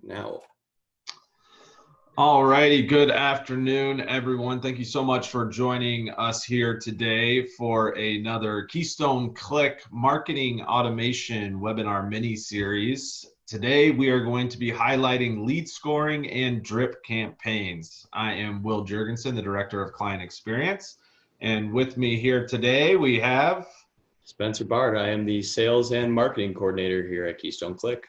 now. All righty. Good afternoon, everyone. Thank you so much for joining us here today for another Keystone Click Marketing Automation webinar mini-series. Today, we are going to be highlighting lead scoring and drip campaigns. I am Will Jurgensen, the Director of Client Experience. And with me here today, we have Spencer Bard. I am the Sales and Marketing Coordinator here at Keystone Click.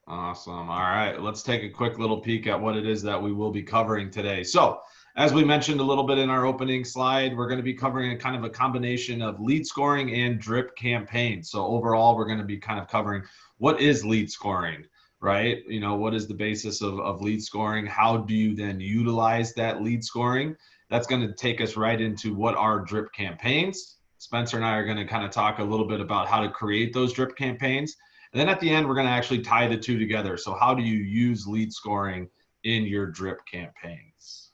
Awesome. All right, let's take a quick little peek at what it is that we will be covering today. So, as we mentioned a little bit in our opening slide, we're going to be covering a kind of a combination of lead scoring and drip campaigns. So overall, we're going to be kind of covering what is lead scoring, right? You know, what is the basis of lead scoring? How do you then utilize that lead scoring? That's going to take us right into what are drip campaigns. Spencer and I are going to kind of talk a little bit about how to create those drip campaigns. And then at the end, we're going to actually tie the two together. So how do you use lead scoring in your drip campaigns?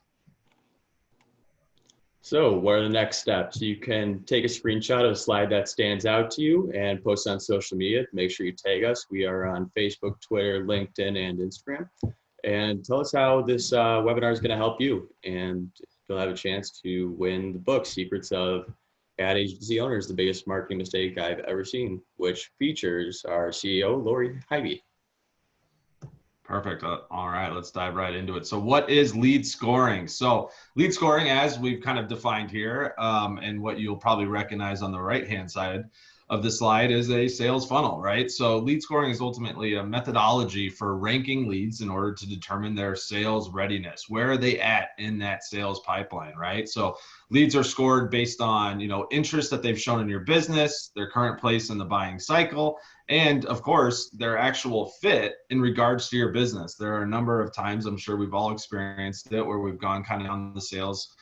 So what are the next steps? You can take a screenshot of a slide that stands out to you and post it on social media. Make sure you tag us. We are on Facebook, Twitter, LinkedIn, and Instagram. And tell us how this webinar is going to help you. And you'll have a chance to win the book, Secrets of Ad Agency Owners, the Biggest Marketing Mistake I've Ever Seen, which features our CEO, Lori Hyvie. Perfect. All right, let's dive right into it. So what is lead scoring? So lead scoring, as we've kind of defined here, and what you'll probably recognize on the right-hand side of the slide is a sales funnel, right? So lead scoring is ultimately a methodology for ranking leads in order to determine their sales readiness. Where are they at in that sales pipeline, right? So leads are scored based on, interest that they've shown in your business, their current place in the buying cycle, and of course, their actual fit in regards to your business. There are a number of times, I'm sure we've all experienced it, where we've gone kind of on the sales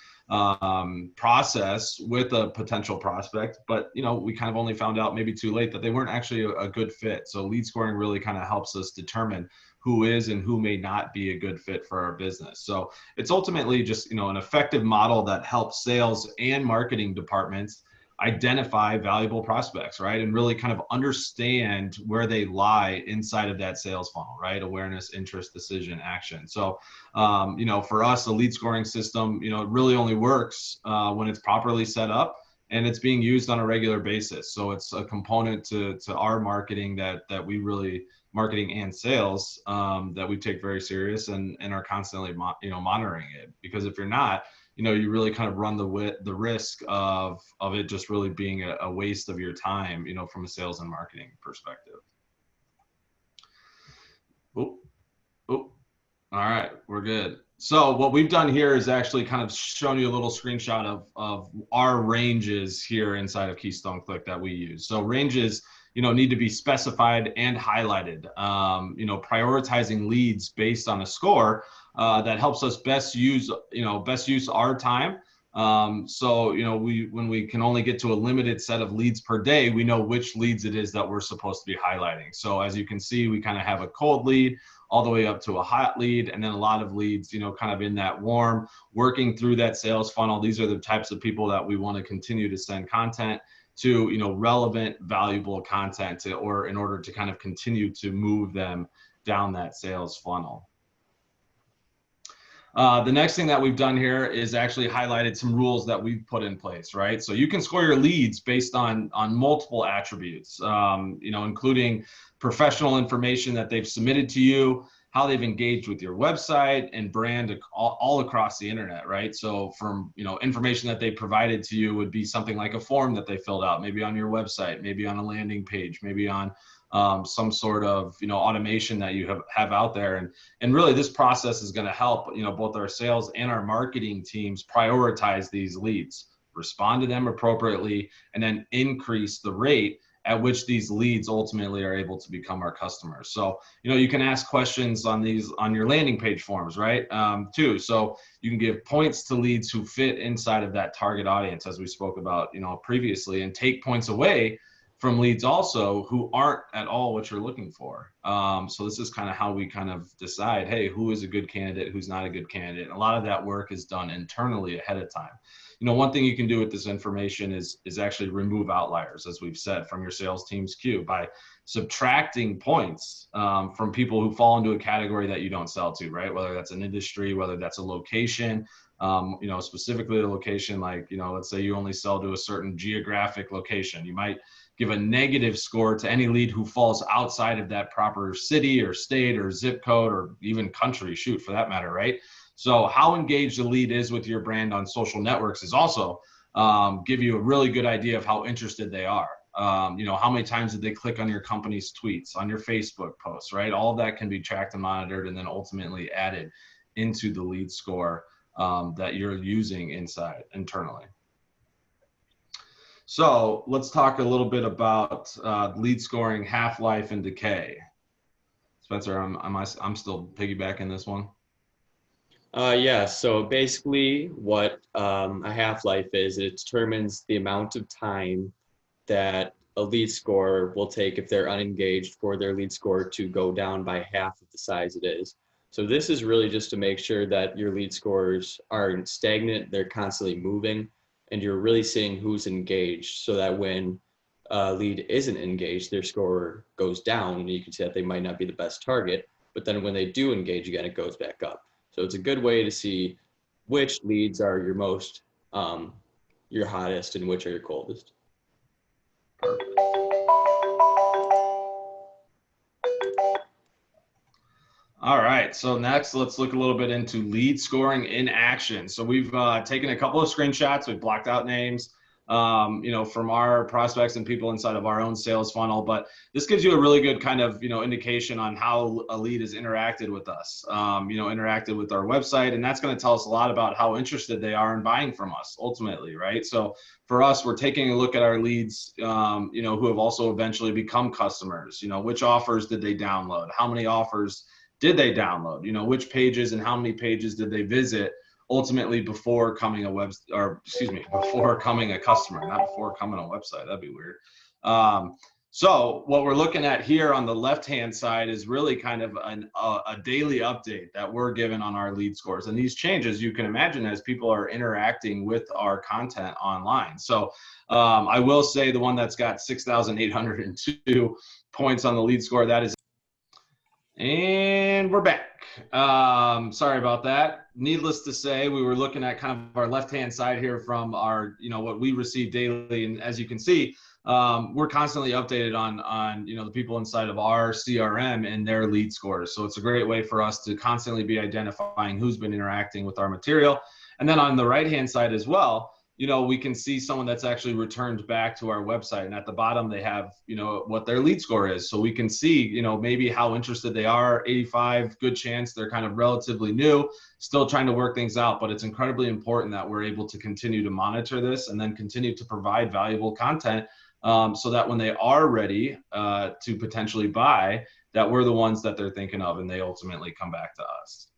process with a potential prospect, but we kind of only found out maybe too late that they weren't actually a good fit. So lead scoring really kind of helps us determine who is and who may not be a good fit for our business. So it's ultimately just an effective model that helps sales and marketing departments identify valuable prospects, right? And really kind of understand where they lie inside of that sales funnel, right? Awareness, interest, decision, action. So, for us, a lead scoring system, it really only works when it's properly set up and it's being used on a regular basis. So it's a component to our marketing that we really, marketing and sales, that we take very serious and are constantly, monitoring it. Because if you're not, you really kind of run the risk of it just really being a waste of your time, from a sales and marketing perspective. Oh, all right, we're good. So what we've done here is actually kind of shown you a little screenshot of our ranges here inside of Keystone Click that we use. So ranges, need to be specified and highlighted. Prioritizing leads based on a score that helps us best use our time. When we can only get to a limited set of leads per day, we know which leads it is that we're supposed to be highlighting. So as you can see, we kind of have a cold lead all the way up to a hot lead, and then a lot of leads, kind of in that warm, working through that sales funnel. These are the types of people that we want to continue to send content to, relevant, valuable content or in order to kind of continue to move them down that sales funnel. The next thing that we've done here is actually highlighted some rules that we've put in place, right? So you can score your leads based on multiple attributes, including professional information that they've submitted to you, how they've engaged with your website and brand all across the internet, right? So from, information that they provided to you would be something like a form that they filled out, maybe on your website, maybe on a landing page, maybe on some sort of automation that you have out there, and really this process is going to help both our sales and our marketing teams prioritize these leads, respond to them appropriately, and then increase the rate at which these leads ultimately are able to become our customers. So you can ask questions on your landing page forms, right? Too. So you can give points to leads who fit inside of that target audience, as we spoke about previously, and take points away from leads also who aren't at all what you're looking for. So this is kind of how we kind of decide, hey, who is a good candidate, who's not a good candidate. And a lot of that work is done internally ahead of time. One thing you can do with this information is actually remove outliers, as we've said, from your sales team's queue by subtracting points from people who fall into a category that you don't sell to, right? Whether that's an industry, whether that's a location, specifically a location, like, let's say you only sell to a certain geographic location. You might give a negative score to any lead who falls outside of that proper city or state or zip code or even country, shoot, for that matter, right? So how engaged the lead is with your brand on social networks is also give you a really good idea of how interested they are. How many times did they click on your company's tweets, on your Facebook posts, right? All of that can be tracked and monitored and then ultimately added into the lead score that you're using internally. So let's talk a little bit about lead scoring, half-life, and decay. Spencer, I'm still piggybacking this one. Yeah, so basically what a half-life is, it determines the amount of time that a lead score will take if they're unengaged for their lead score to go down by half of the size it is. So this is really just to make sure that your lead scores aren't stagnant, they're constantly moving, and you're really seeing who's engaged so that when a lead isn't engaged, their score goes down, and you can see that they might not be the best target, but then when they do engage again, it goes back up. So it's a good way to see which leads are your most, your hottest and which are your coldest. All right, so next let's look a little bit into lead scoring in action. So we've taken a couple of screenshots, we've blocked out names, from our prospects and people inside of our own sales funnel, but this gives you a really good kind of, indication on how a lead has interacted with us, interacted with our website, and that's going to tell us a lot about how interested they are in buying from us ultimately, right? So for us, we're taking a look at our leads, who have also eventually become customers, which offers did they download? How many offers did they download? Which pages and how many pages did they visit ultimately before coming before coming a customer, not before coming a website. That'd be weird. So what we're looking at here on the left-hand side is really kind of a daily update that we're given on our lead scores. And these changes, you can imagine, as people are interacting with our content online. So I will say the one that's got 6,802 points on the lead score, that is. And we're back. Sorry about that. Needless to say, we were looking at kind of our left-hand side here from our, what we receive daily. And as you can see, we're constantly updated on the people inside of our CRM and their lead scores. So it's a great way for us to constantly be identifying who's been interacting with our material. And then on the right-hand side as well, we can see someone that's actually returned back to our website. And at the bottom, they have, what their lead score is. So we can see, maybe how interested they are. 85, good chance they're kind of relatively new, still trying to work things out. But it's incredibly important that we're able to continue to monitor this and then continue to provide valuable content so that when they are ready to potentially buy, that we're the ones that they're thinking of and they ultimately come back to us.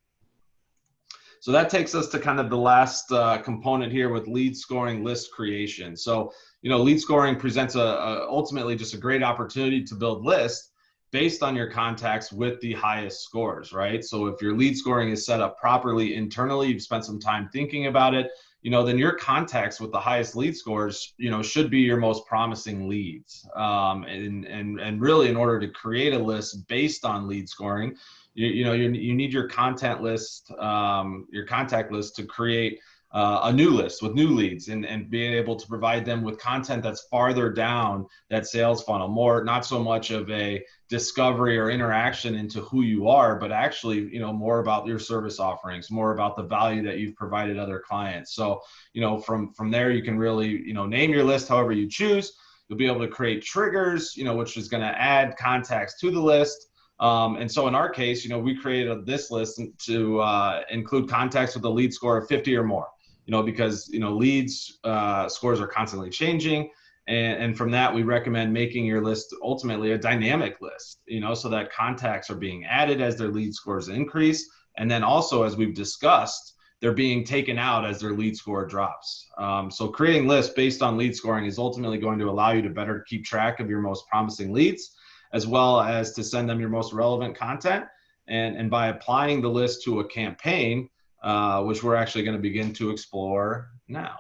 So that takes us to kind of the last component here with lead scoring list creation. So, lead scoring presents ultimately just a great opportunity to build lists based on your contacts with the highest scores, right? So if your lead scoring is set up properly internally, you've spent some time thinking about it, then your contacts with the highest lead scores, should be your most promising leads. And really, in order to create a list based on lead scoring, you need your content list, your contact list to create a new list with new leads and being able to provide them with content that's farther down that sales funnel, not so much of a discovery or interaction into who you are, but actually, more about your service offerings, more about the value that you've provided other clients. So, from there, you can really, name your list however you choose. You'll be able to create triggers, which is going to add contacts to the list. And so in our case, we created this list to include contacts with a lead score of 50 or more, because, leads scores are constantly changing. And from that, we recommend making your list ultimately a dynamic list, so that contacts are being added as their lead scores increase. And then also, as we've discussed, they're being taken out as their lead score drops. So creating lists based on lead scoring is ultimately going to allow you to better keep track of your most promising leads, as well as to send them your most relevant content. And by applying the list to a campaign, which we're actually going to begin to explore now.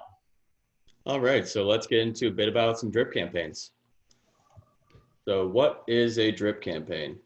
All right, so let's get into a bit about some drip campaigns. So what is a drip campaign?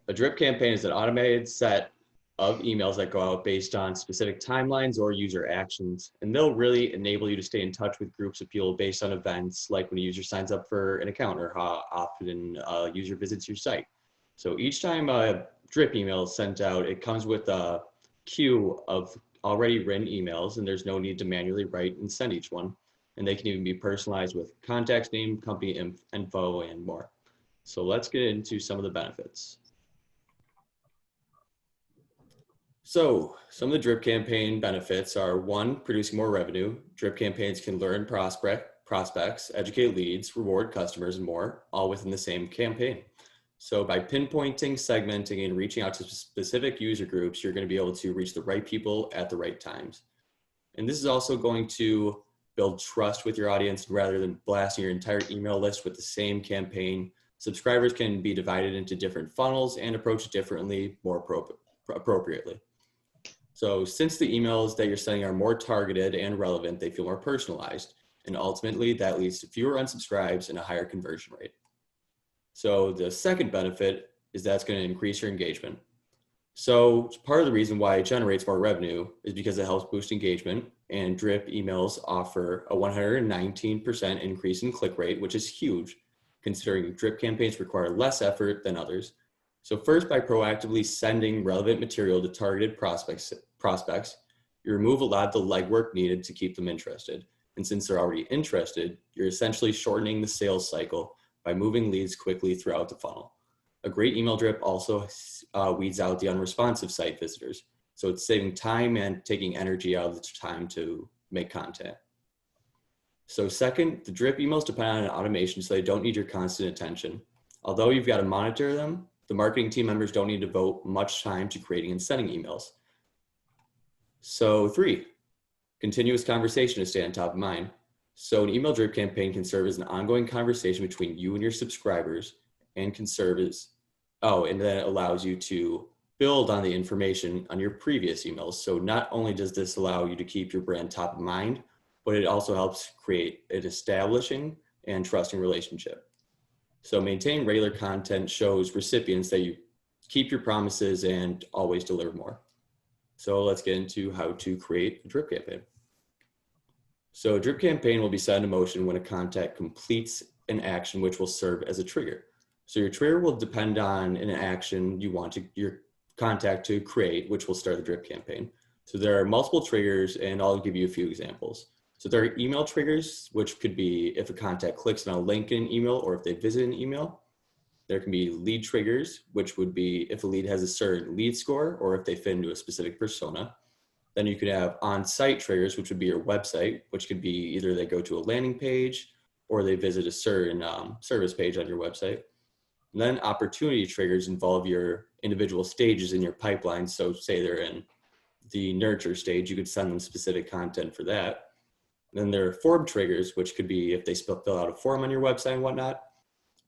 A drip campaign is an automated set of emails that go out based on specific timelines or user actions, and they'll really enable you to stay in touch with groups of people based on events, like when a user signs up for an account or how often a user visits your site. So each time a drip email is sent out, it comes with a queue of already written emails, and there's no need to manually write and send each one. And they can even be personalized with contact name, company info, and more. So let's get into some of the benefits. So some of the drip campaign benefits are: one, producing more revenue. Drip campaigns can learn prospects, educate leads, reward customers, and more, all within the same campaign. So by pinpointing, segmenting, and reaching out to specific user groups, you're going to be able to reach the right people at the right times. And this is also going to build trust with your audience. Rather than blasting your entire email list with the same campaign, subscribers can be divided into different funnels and approached differently, more appropriately. So since the emails that you're sending are more targeted and relevant, they feel more personalized. And ultimately, that leads to fewer unsubscribes and a higher conversion rate. So the second benefit is that's going to increase your engagement. So part of the reason why it generates more revenue is because it helps boost engagement, and drip emails offer a 119% increase in click rate, which is huge, considering drip campaigns require less effort than others. So first, by proactively sending relevant material to targeted prospects, you remove a lot of the legwork needed to keep them interested. And since they're already interested, you're essentially shortening the sales cycle by moving leads quickly throughout the funnel. A great email drip also weeds out the unresponsive site visitors. So it's saving time and taking energy out of the time to make content. So second, the drip emails depend on automation, so they don't need your constant attention. Although you've got to monitor them, the marketing team members don't need to devote much time to creating and sending emails. So three, continuous conversation to stay on top of mind. So an email drip campaign can serve as an ongoing conversation between you and your subscribers, and can serve as, and then it allows you to build on the information on your previous emails. So not only does this allow you to keep your brand top of mind, but it also helps create an establishing and trusting relationship. So maintaining regular content shows recipients that you keep your promises and always deliver more. So let's get into how to create a drip campaign. So a drip campaign will be set into motion when a contact completes an action which will serve as a trigger. So your trigger will depend on an action you want your contact to create, which will start the drip campaign. So there are multiple triggers, and I'll give you a few examples. So there are email triggers, which could be if a contact clicks on a link in an email or if they visit an email. There can be lead triggers, which would be if a lead has a certain lead score or if they fit into a specific persona. Then you could have on-site triggers, which would be your website, which could be either they go to a landing page or they visit a certain service page on your website. And then opportunity triggers involve your individual stages in your pipeline. So say they're in the nurture stage, you could send them specific content for that. Then there are form triggers, which could be if they fill out a form on your website and whatnot.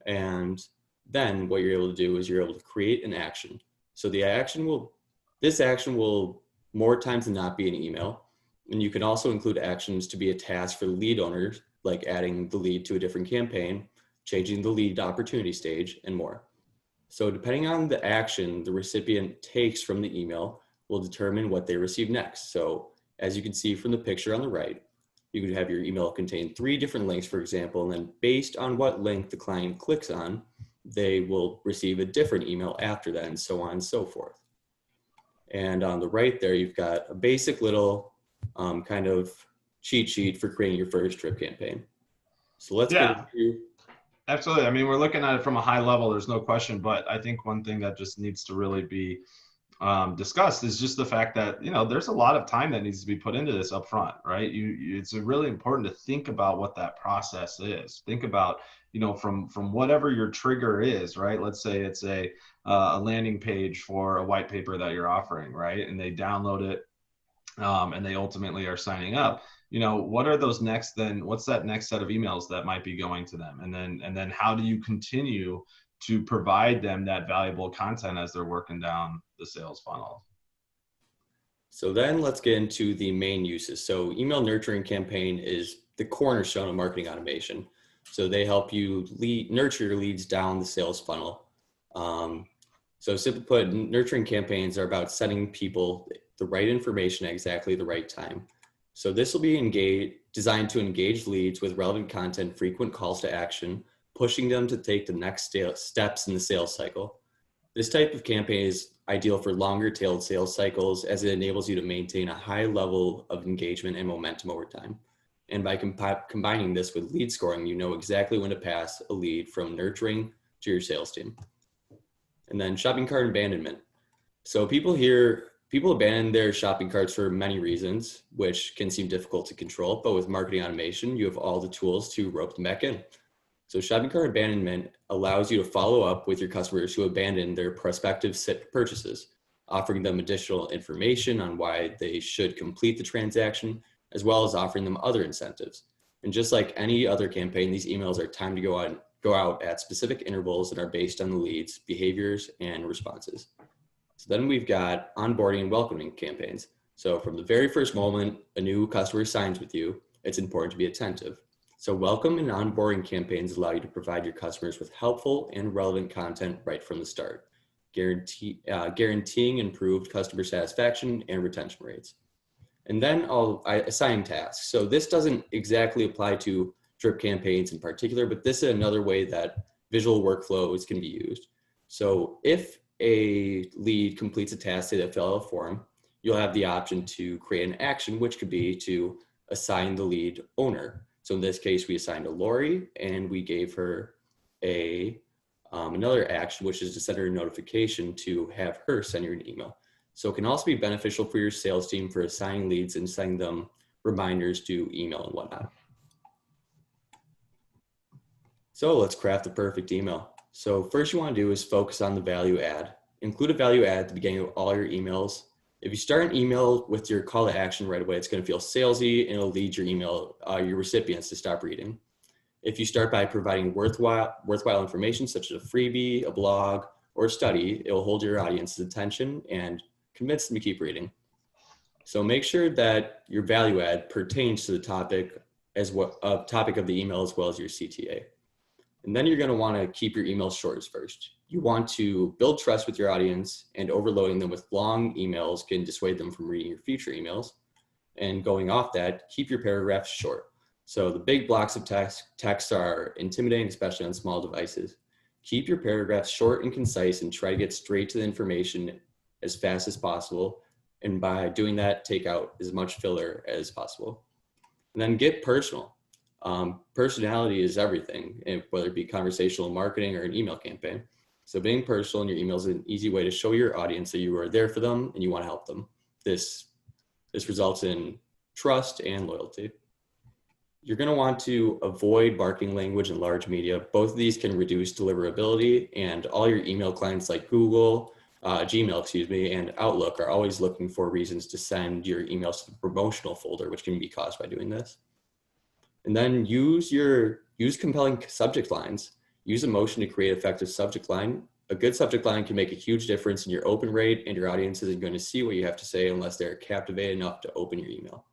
And then what you're able to do is you're able to create an action. So this action will more times than not be an email. And you can also include actions to be a task for the lead owners, like adding the lead to a different campaign, changing the lead opportunity stage, and more. So depending on the action the recipient takes from the email will determine what they receive next. So as you can see from the picture on the right, you could have your email contain 3 different links, for example, and then based on what link the client clicks on, they will receive a different email after that, and so on and so forth. And on the right there, you've got a basic little kind of cheat sheet for creating your first drip campaign. So let's get into. Absolutely. I mean, we're looking at it from a high level, there's no question, but I think one thing that just needs to really be discussed is just the fact that, there's a lot of time that needs to be put into this up front, right? It's really important to think about what that process is. Think about, from whatever your trigger is, right? Let's say it's a landing page for a white paper that you're offering, right? And they download it and they ultimately are signing up, what are those next, then what's that next set of emails that might be going to them? And then how do you continue to provide them that valuable content as they're working down the sales funnel? So then let's get into the main uses. So email nurturing campaign is the cornerstone of marketing automation. So they help you nurture your leads down the sales funnel. So simply put, nurturing campaigns are about sending people the right information at exactly the right time. So this will be designed to engage leads with relevant content, frequent calls to action, pushing them to take the next steps in the sales cycle. This type of campaign is ideal for longer tailed sales cycles as it enables you to maintain a high level of engagement and momentum over time. And by combining this with lead scoring, you know exactly when to pass a lead from nurturing to your sales team. And then shopping cart abandonment. So people abandon their shopping carts for many reasons, which can seem difficult to control, but with marketing automation, you have all the tools to rope them back in. So shopping cart abandonment allows you to follow up with your customers who abandon their prospective purchases, offering them additional information on why they should complete the transaction, as well as offering them other incentives. And just like any other campaign, these emails are timed to go out at specific intervals and are based on the leads, behaviors, and responses. So then we've got onboarding and welcoming campaigns. So from the very first moment a new customer signs with you, it's important to be attentive. So welcome and onboarding campaigns allow you to provide your customers with helpful and relevant content right from the start, guaranteeing improved customer satisfaction and retention rates. And then I assign tasks. So this doesn't exactly apply to drip campaigns in particular, but this is another way that visual workflows can be used. So if a lead completes a task, say they fill out a form, you'll have the option to create an action, which could be to assign the lead owner. So in this case, we assigned a Lori, and we gave her another action, which is to send her a notification to have her send you an email. So it can also be beneficial for your sales team for assigning leads and sending them reminders to email and whatnot. So let's craft the perfect email. So first you want to do is focus on the value add. Include a value add at the beginning of all your emails. If you start an email with your call to action right away, it's going to feel salesy and it'll lead your recipients to stop reading. If you start by providing worthwhile information such as a freebie, a blog, or a study, it will hold your audience's attention and convince them to keep reading. So make sure that your value add pertains to the topic of the email as well as your CTA. And then you're going to want to keep your emails short as first. You want to build trust with your audience, and overloading them with long emails can dissuade them from reading your future emails. And going off that, keep your paragraphs short. So the big blocks of text are intimidating, especially on small devices. Keep your paragraphs short and concise and try to get straight to the information as fast as possible. And by doing that, take out as much filler as possible. And then get personal. Personality is everything, whether it be conversational marketing or an email campaign. So being personal in your emails is an easy way to show your audience that you are there for them and you want to help them. This results in trust and loyalty. You're going to want to avoid marketing language and large media. Both of these can reduce deliverability, and all your email clients like Google, Gmail, and Outlook are always looking for reasons to send your emails to the promotional folder, which can be caused by doing this. And then use compelling subject lines. Use emotion to create effective subject line. A good subject line can make a huge difference in your open rate, and your audience isn't going to see what you have to say unless they're captivated enough to open your email.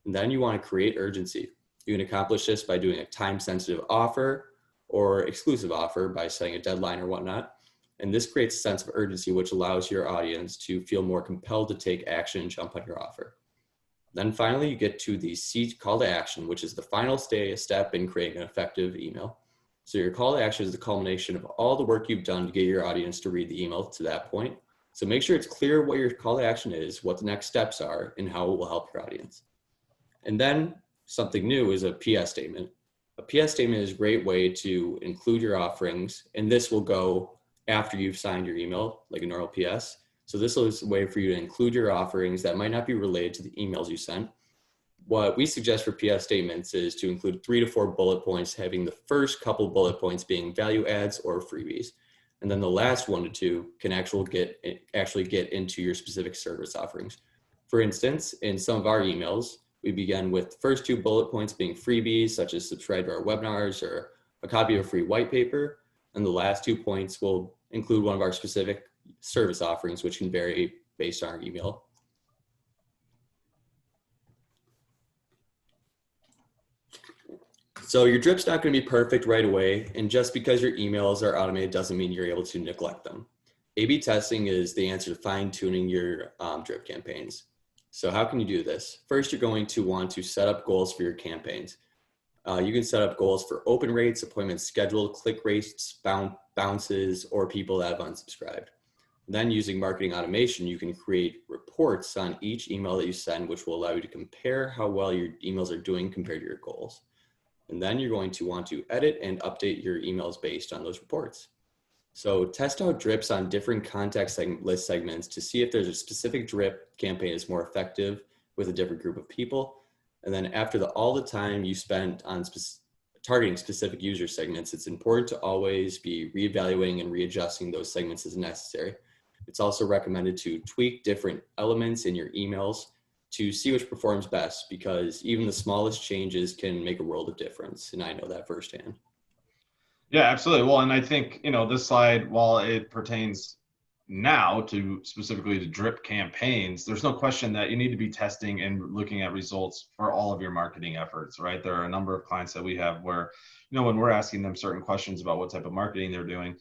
And then you want to create urgency. You can accomplish this by doing a time-sensitive offer or exclusive offer by setting a deadline or whatnot. And this creates a sense of urgency, which allows your audience to feel more compelled to take action and jump on your offer. Then finally, you get to the call to action, which is the final step in creating an effective email. So your call to action is the culmination of all the work you've done to get your audience to read the email to that point. So make sure it's clear what your call to action is, what the next steps are, and how it will help your audience. And then something new is a PS statement. A PS statement is a great way to include your offerings, and this will go after you've signed your email, like a normal PS. So this is a way for you to include your offerings that might not be related to the emails you sent. What we suggest for PS statements is to include 3 to 4 bullet points, having the first couple bullet points being value adds or freebies. And then the last 1 to 2 can actually get into your specific service offerings. For instance, in some of our emails, we begin with the first 2 bullet points being freebies, such as subscribe to our webinars or a copy of a free white paper. And the last 2 points will include one of our specific service offerings, which can vary based on our email. So your drip's not going to be perfect right away, and just because your emails are automated doesn't mean you're able to neglect them. A/B testing is the answer to fine-tuning your drip campaigns. So how can you do this? First, you're going to want to set up goals for your campaigns. You can set up goals for open rates, appointments scheduled, click rates, bounces, or people that have unsubscribed. Then using marketing automation, you can create reports on each email that you send, which will allow you to compare how well your emails are doing compared to your goals. And then you're going to want to edit and update your emails based on those reports. So test out drips on different contact list segments to see if there's a specific drip campaign is more effective with a different group of people. And then after all the time you spent on targeting specific user segments, it's important to always be reevaluating and readjusting those segments as necessary. It's also recommended to tweak different elements in your emails to see which performs best, because even the smallest changes can make a world of difference. And I know that firsthand. Yeah, absolutely. Well, and I think, this slide, while it pertains now to specifically to drip campaigns, there's no question that you need to be testing and looking at results for all of your marketing efforts, right? There are a number of clients that we have where, when we're asking them certain questions about what type of marketing they're doing,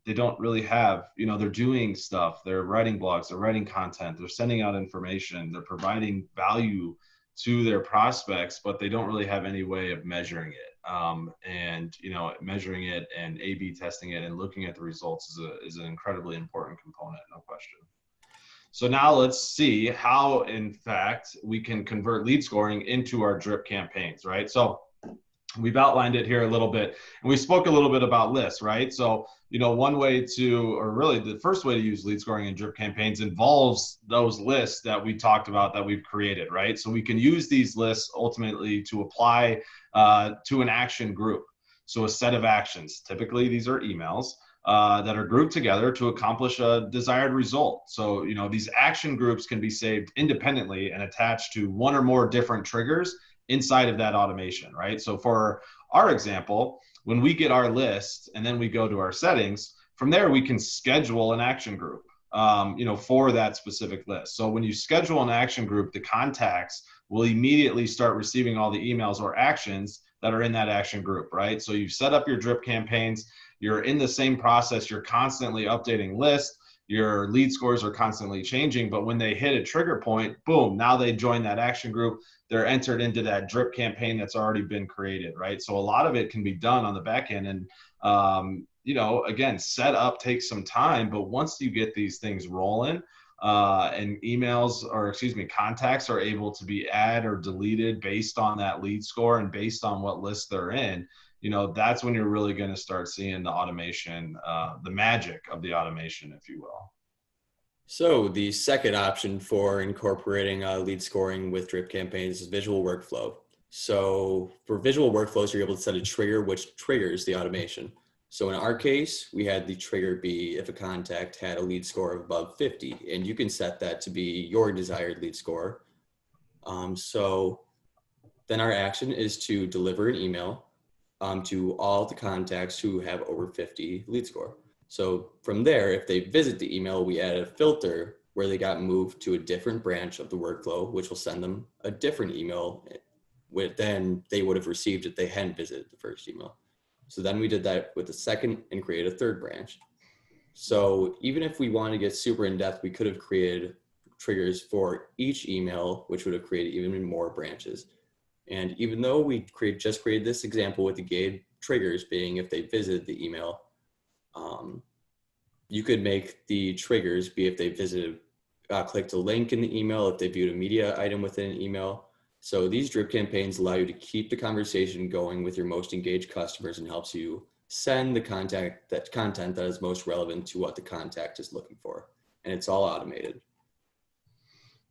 they don't really have, they're doing stuff, they're writing blogs, they're writing content, they're sending out information, they're providing value to their prospects, but they don't really have any way of measuring it. And measuring it and A/B testing it and looking at the results is an incredibly important component, no question. So now let's see how, in fact, we can convert lead scoring into our drip campaigns, right? So we've outlined it here a little bit, and we spoke a little bit about lists, right? So, one way to, or really the first way to use lead scoring in drip campaigns involves those lists that we talked about that we've created, right? So we can use these lists ultimately to apply to an action group. So a set of actions, typically these are emails that are grouped together to accomplish a desired result. So, these action groups can be saved independently and attached to one or more different triggers inside of that automation, right? So for our example, when we get our list and then we go to our settings, from there we can schedule an action group, for that specific list. So when you schedule an action group, the contacts will immediately start receiving all the emails or actions that are in that action group, right? So you've set up your drip campaigns, you're in the same process, you're constantly updating lists, your lead scores are constantly changing, but when they hit a trigger point, boom, now they join that action group. They're entered into that drip campaign that's already been created, right? So a lot of it can be done on the back end. And, again, set up takes some time, but once you get these things rolling and contacts are able to be added or deleted based on that lead score and based on what list they're in, that's when you're really going to start seeing the automation, the magic of the automation, if you will. So the second option for incorporating lead scoring with drip campaigns is visual workflow. So for visual workflows, you're able to set a trigger which triggers the automation. So in our case, we had the trigger be if a contact had a lead score of above 50, and you can set that to be your desired lead score. So then our action is to deliver an email to all the contacts who have over 50 lead score. So from there, if they visit the email, we added a filter where they got moved to a different branch of the workflow, which will send them a different email than they would have received if they hadn't visited the first email. So then we did that with the second and created a third branch. So even if we wanted to get super in depth, we could have created triggers for each email, which would have created even more branches. And even though we just created this example with the gated triggers being if they visited the email, you could make the triggers be if they visited, clicked a link in the email, if they viewed a media item within an email. So these drip campaigns allow you to keep the conversation going with your most engaged customers and helps you send the content that is most relevant to what the contact is looking for. And it's all automated.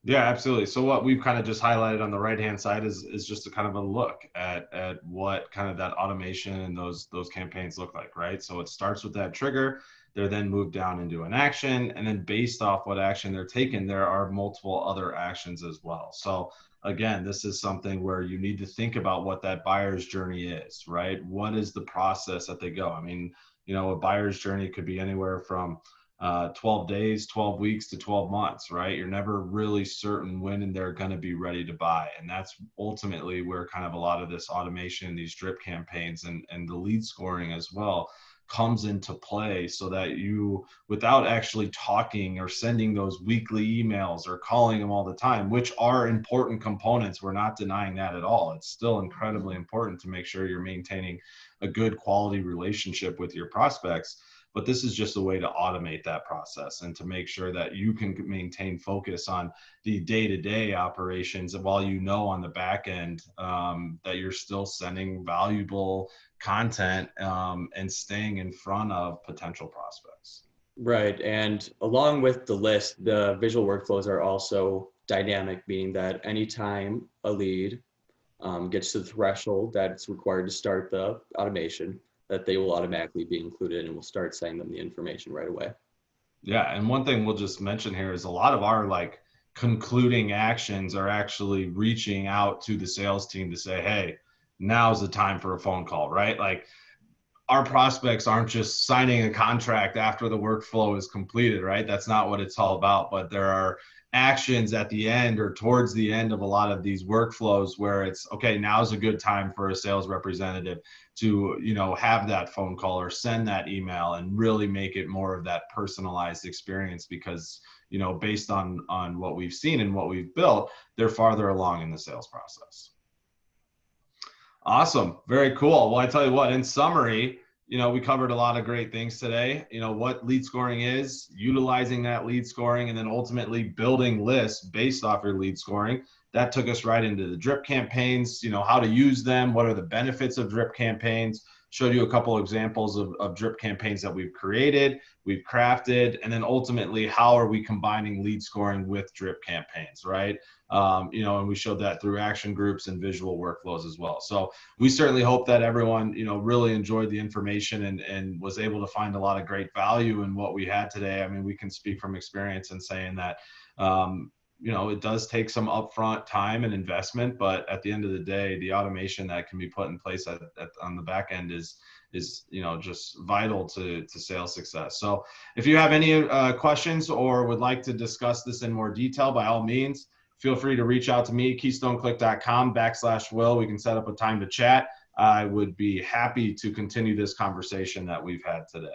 Yeah, absolutely. So what we've kind of just highlighted on the right-hand side is just a kind of a look at what kind of that automation and those campaigns look like, right? So it starts with that trigger. They're then moved down into an action, and then based off what action they're taking, there are multiple other actions as well. So again, this is something where you need to think about what that buyer's journey is, right? What is the process that they go? I mean, a buyer's journey could be anywhere from 12 days, 12 weeks to 12 months, right? You're never really certain when they're going to be ready to buy. And that's ultimately where kind of a lot of this automation, these drip campaigns and the lead scoring as well comes into play, so that you, without actually talking or sending those weekly emails or calling them all the time, which are important components, we're not denying that at all. It's still incredibly important to make sure you're maintaining a good quality relationship with your prospects. But this is just a way to automate that process and to make sure that you can maintain focus on the day-to-day operations while on the back end that you're still sending valuable content and staying in front of potential prospects. Right. And along with the list, the visual workflows are also dynamic, meaning that anytime a lead gets to the threshold that it's required to start the automation, that they will automatically be included, and we'll start sending them the information right away. Yeah. And one thing we'll just mention here is a lot of our concluding actions are actually reaching out to the sales team to say, hey, now's the time for a phone call, right? Like, our prospects aren't just signing a contract after the workflow is completed, right? That's not what it's all about. But there are actions at the end or towards the end of a lot of these workflows where it's, okay, now's a good time for a sales representative to, have that phone call or send that email and really make it more of that personalized experience, because, based on what we've seen and what we've built, they're farther along in the sales process. Awesome. Very cool. Well, I tell you what, in summary, we covered a lot of great things today. What lead scoring is, utilizing that lead scoring, and then ultimately building lists based off your lead scoring. That took us right into the drip campaigns, how to use them, what are the benefits of drip campaigns, showed you a couple of examples of drip campaigns that we've created, we've crafted, and then ultimately, how are we combining lead scoring with drip campaigns, right? And we showed that through action groups and visual workflows as well. So we certainly hope that everyone, really enjoyed the information and was able to find a lot of great value in what we had today. I mean, we can speak from experience in saying that, it does take some upfront time and investment, but at the end of the day, the automation that can be put in place on the back end is just vital to sales success. So if you have any questions or would like to discuss this in more detail, by all means, feel free to reach out to me, keystoneclick.com/Will. We can set up a time to chat. I would be happy to continue this conversation that we've had today.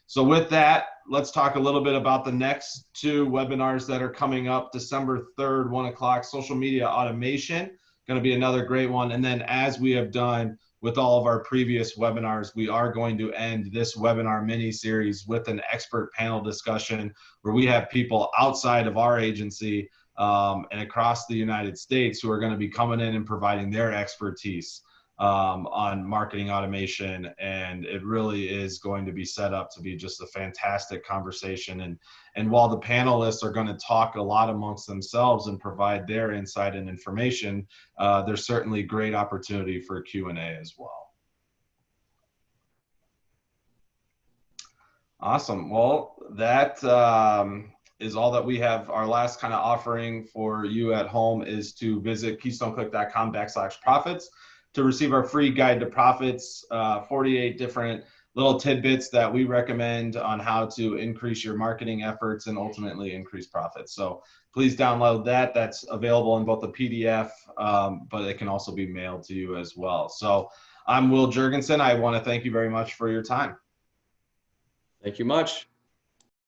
So with that, let's talk a little bit about the next two webinars that are coming up. December 3rd, 1 o'clock, social media automation, going to be another great one. And then, as we have done with all of our previous webinars, we are going to end this webinar mini series with an expert panel discussion where we have people outside of our agency and across the United States who are going to be coming in and providing their expertise on marketing automation. And it really is going to be set up to be just a fantastic conversation. And while the panelists are going to talk a lot amongst themselves and provide their insight and information, there's certainly great opportunity for Q&A as well. Awesome. Well, that is all that we have. Our last kind of offering for you at home is to visit keystoneclick.com/profits to receive our free guide to profits, 48 different little tidbits that we recommend on how to increase your marketing efforts and ultimately increase profits. So please download that. That's available in both the PDF, but it can also be mailed to you as well. So I'm Will Jurgensen. I want to thank you very much for your time. Thank you much.